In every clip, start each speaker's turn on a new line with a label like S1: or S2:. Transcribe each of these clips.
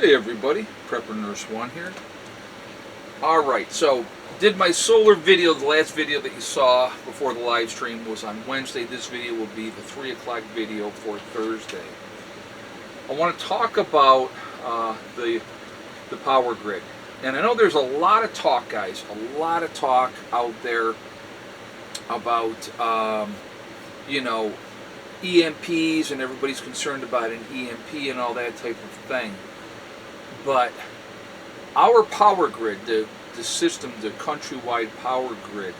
S1: Hey everybody, Prepper Nurse 1 here. Alright, so did my solar video, the last video that you saw before the live stream was on Wednesday. This video will be the 3 o'clock video for Thursday. I want to talk about the power grid. And I know there's a lot of talk, guys, a lot of talk out there about, EMPs, and everybody's concerned about an EMP and all that type of thing. But our power grid, the system, the countrywide power grid,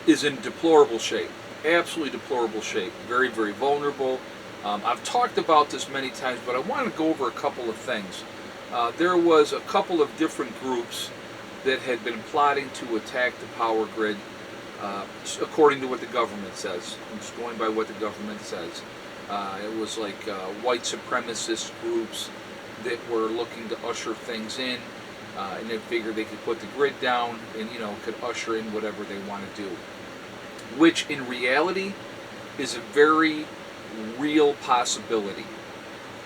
S1: is in deplorable shape. Absolutely deplorable shape. Very, very vulnerable. I've talked about this many times, but I want to go over a couple of things. There was a couple of different groups that had been plotting to attack the power grid, according to what the government says. I'm just going by what the government says. It was like white supremacist groups that were looking to usher things in, and they figured they could put the grid down and could usher in whatever they want to do, which in reality is a very real possibility.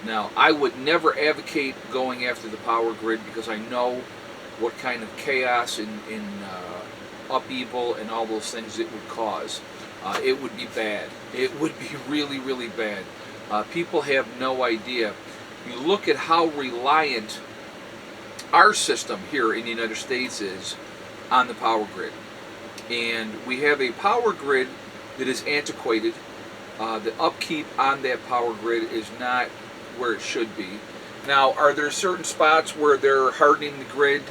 S1: Now, I would never advocate going after the power grid because I know what kind of chaos and upheaval and all those things it would cause. It would be bad. It would be really, really bad. People have no idea. You look at how reliant our system here in the United States is on the power grid. And we have a power grid that is antiquated. The upkeep on that power grid is not where it should be. Now, are there certain spots where they're hardening the grid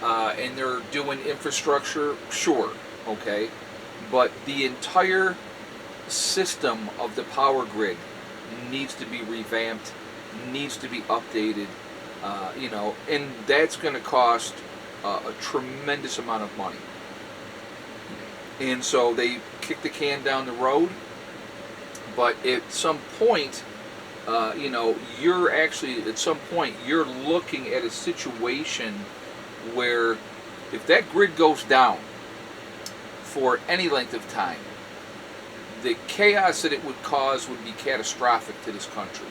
S1: and they're doing infrastructure? Sure, okay. But the entire system of the power grid needs to be revamped, needs to be updated, and that's going to cost a tremendous amount of money. And so they kick the can down the road, but at some point, you're actually, at some point, you're looking at a situation where if that grid goes down for any length of time, the chaos that it would cause would be catastrophic to this country.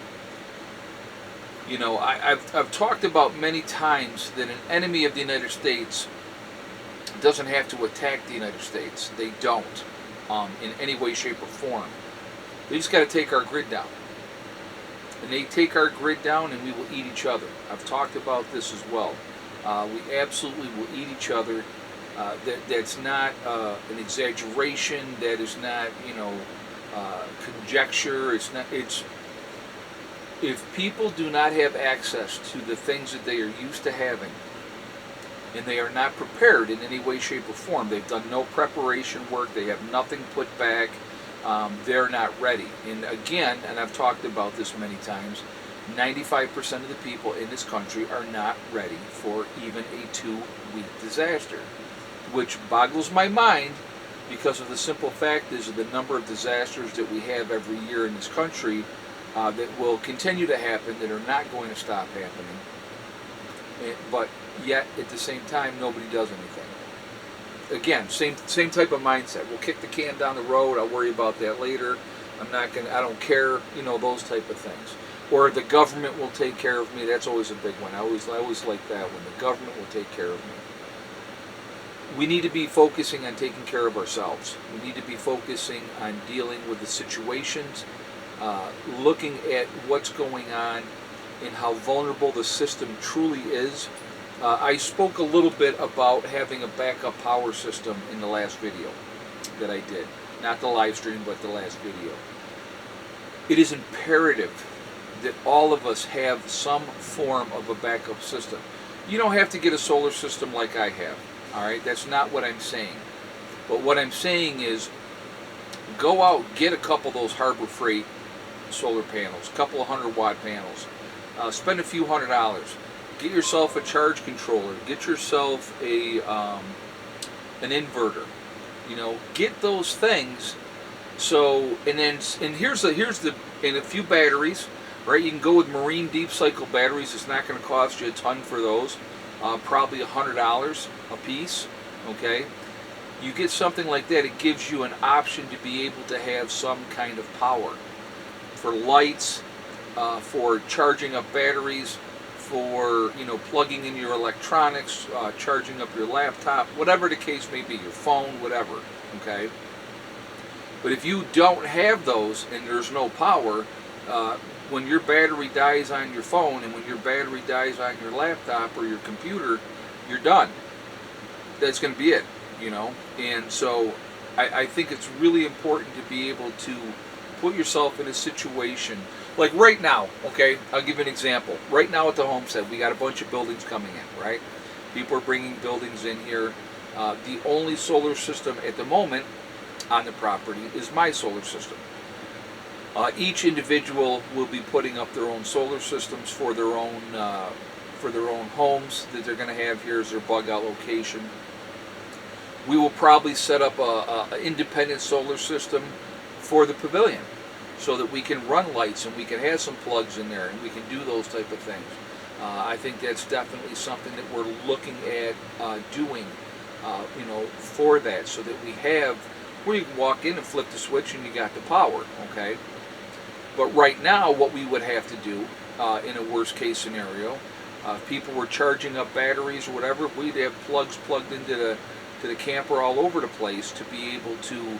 S1: I've talked about many times that an enemy of the United States doesn't have to attack the United States. They don't, in any way, shape, or form. They just got to take our grid down. And they take our grid down and we will eat each other. I've talked about this as well. We absolutely will eat each other. That's not an exaggeration. That is not, conjecture. It's if people do not have access to the things that they are used to having, and they are not prepared in any way, shape, or form, they've done no preparation work, they have nothing put back, they're not ready. And again, and I've talked about this many times, 95% of the people in this country are not ready for even a 2-week disaster, which boggles my mind because of the simple fact is the number of disasters that we have every year in this country that will continue to happen, that are not going to stop happening, but yet at the same time nobody does anything. Again, same type of mindset. We'll kick the can down the road, I'll worry about that later, I don't care, those type of things. Or the government will take care of me. That's always a big one. I always like that one. The government will take care of me. We need to be focusing on taking care of ourselves. We need to be focusing on dealing with the situations, looking at what's going on and how vulnerable the system truly is. I spoke a little bit about having a backup power system in the last video that I did. Not the live stream, but the last video. It is imperative that all of us have some form of a backup system. You don't have to get a solar system like I have, all right? That's not what I'm saying. But what I'm saying is go out, get a couple of those Harbor Freight solar panels, a couple of 100-watt panels. Spend a few $100s. Get yourself a charge controller. Get yourself an inverter. Get those things. So, and here's the and a few batteries. Right, you can go with marine deep cycle batteries. It's not going to cost you a ton for those. Probably $100 a piece. Okay, you get something like that. It gives you an option to be able to have some kind of power for lights, for charging up batteries, for plugging in your electronics, charging up your laptop, whatever the case may be, your phone, whatever. Okay. But if you don't have those and there's no power, when your battery dies on your phone and when your battery dies on your laptop or your computer, you're done. That's going to be it, And so I think it's really important to be able to put yourself in a situation like right now. Okay, I'll give you an example. Right now at the homestead, we got a bunch of buildings coming in. Right, people are bringing buildings in here. The only solar system at the moment on the property is my solar system. Each individual will be putting up their own solar systems for their own homes that they're going to have here as their bug out location. We will probably set up a independent solar system for the pavilion so that we can run lights and we can have some plugs in there and we can do those type of things. I think that's definitely something that we're looking at doing, for that, so that we have where you can walk in and flip the switch and you got the power, okay? But right now, what we would have to do in a worst case scenario, if people were charging up batteries or whatever, we'd have plugs plugged into the camper all over the place to be able to,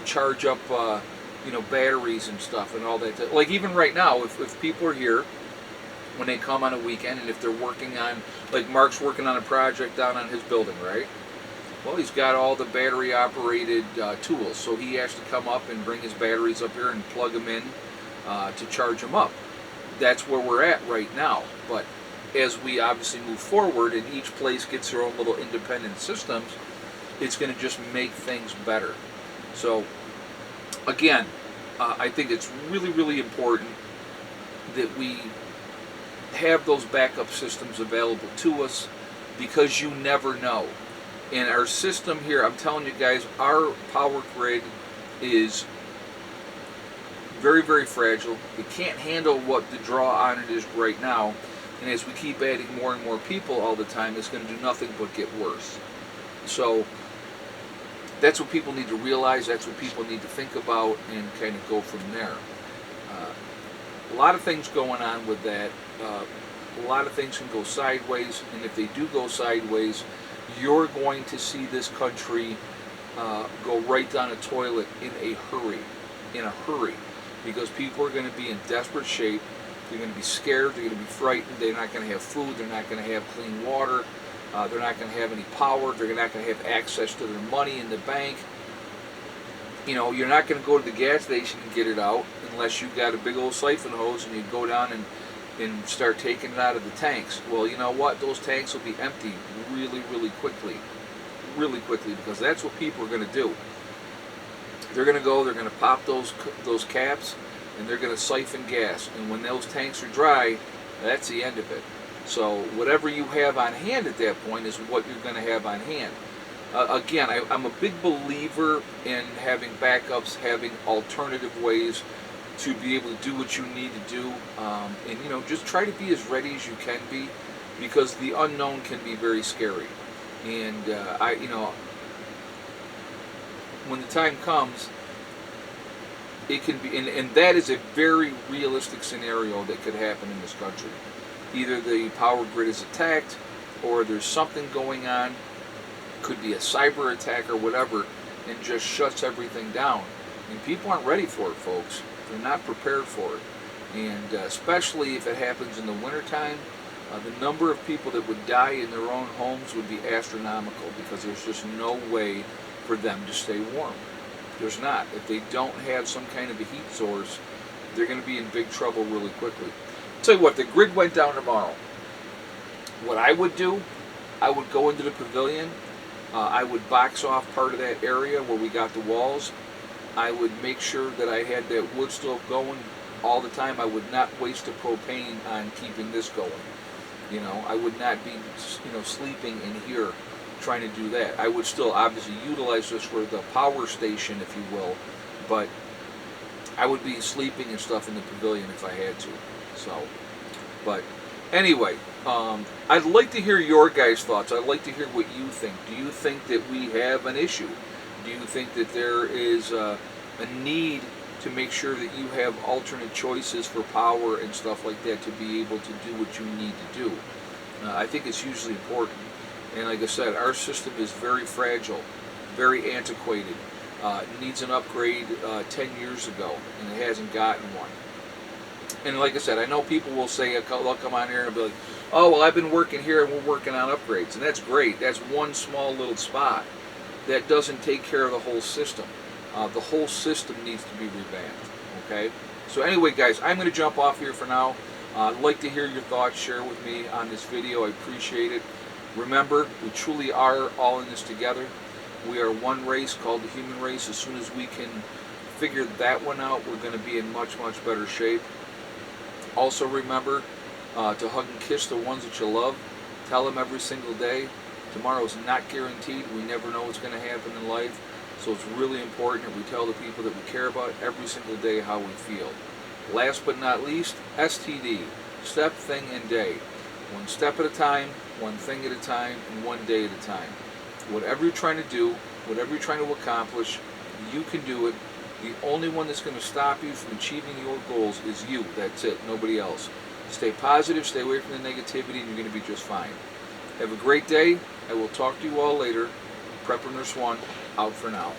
S1: charge up, batteries and stuff and all that. Like even right now, if people are here when they come on a weekend, and if they're working on, like Mark's working on a project down on his building, right? Well, he's got all the battery operated tools, so he has to come up and bring his batteries up here and plug them in to charge them up. That's where we're at right now. But as we obviously move forward and each place gets their own little independent systems, it's going to just make things better. So again, I think it's really, really important that we have those backup systems available to us, because you never know. And our system here, I'm telling you guys, our power grid is very, very fragile. It can't handle what the draw on it is right now. And as we keep adding more and more people all the time, it's going to do nothing but get worse. So that's what people need to realize. That's what people need to think about and kind of go from there. A lot of things going on with that. A lot of things can go sideways. And if they do go sideways, you're going to see this country go right down a toilet in a hurry, because people are going to be in desperate shape. They're going to be scared. They're going to be frightened. They're not going to have food. They're not going to have clean water. They're not going to have any power. They're not going to have access to their money in the bank. You're not going to go to the gas station and get it out unless you've got a big old siphon hose and you go down and start taking it out of the tanks. Well, you know what? Those tanks will be empty really, really quickly, because that's what people are going to do. They're going to go, they're going to pop those caps, and they're going to siphon gas. And when those tanks are dry, that's the end of it. So whatever you have on hand at that point is what you're going to have on hand. Again, I'm a big believer in having backups, having alternative ways to be able to do what you need to do, and just try to be as ready as you can be, because the unknown can be very scary. And when the time comes, it can be, and that is a very realistic scenario that could happen in this country. Either the power grid is attacked, or there's something going on, could be a cyber attack or whatever, and just shuts everything down. And people aren't ready for it, folks. They're not prepared for it. And especially if it happens in the wintertime, the number of people that would die in their own homes would be astronomical, because there's just no way for them to stay warm. There's not. If they don't have some kind of a heat source, they're going to be in big trouble really quickly. I'll tell you what, if the grid went down tomorrow, what I would do, I would go into the pavilion. I would box off part of that area where we got the walls. I would make sure that I had that wood stove going all the time. I would not waste the propane on keeping this going. I would not be, sleeping in here trying to do that. I would still obviously utilize this for the power station, if you will, but I would be sleeping and stuff in the pavilion if I had to. So, but anyway, I'd like to hear your guys' thoughts. I'd like to hear what you think. Do you think that we have an issue? Do you think that there is a need to make sure that you have alternate choices for power and stuff like that to be able to do what you need to do. I think it's hugely important. And like I said, our system is very fragile, very antiquated. Needs an upgrade 10 years ago, and it hasn't gotten one. And like I said, I know people will say, they'll come on here and be like, oh, well, I've been working here and we're working on upgrades. And that's great. That's one small little spot. That doesn't take care of the whole system. The whole system needs to be revamped. Okay? So anyway, guys, I'm going to jump off here for now. I'd like to hear your thoughts. Share with me on this video. I appreciate it. Remember, we truly are all in this together. We are one race called the human race. As soon as we can figure that one out, we're going to be in much, much better shape. Also remember to hug and kiss the ones that you love. Tell them every single day. Tomorrow is not guaranteed. We never know what's going to happen in life. So it's really important that we tell the people that we care about every single day how we feel. Last but not least, STD. Step, thing, and day. One step at a time, one thing at a time, and one day at a time. Whatever you're trying to do, whatever you're trying to accomplish, you can do it. The only one that's going to stop you from achieving your goals is you. That's it. Nobody else. Stay positive, stay away from the negativity, and you're going to be just fine. Have a great day. I will talk to you all later. Prepper Nurse 1, out for now.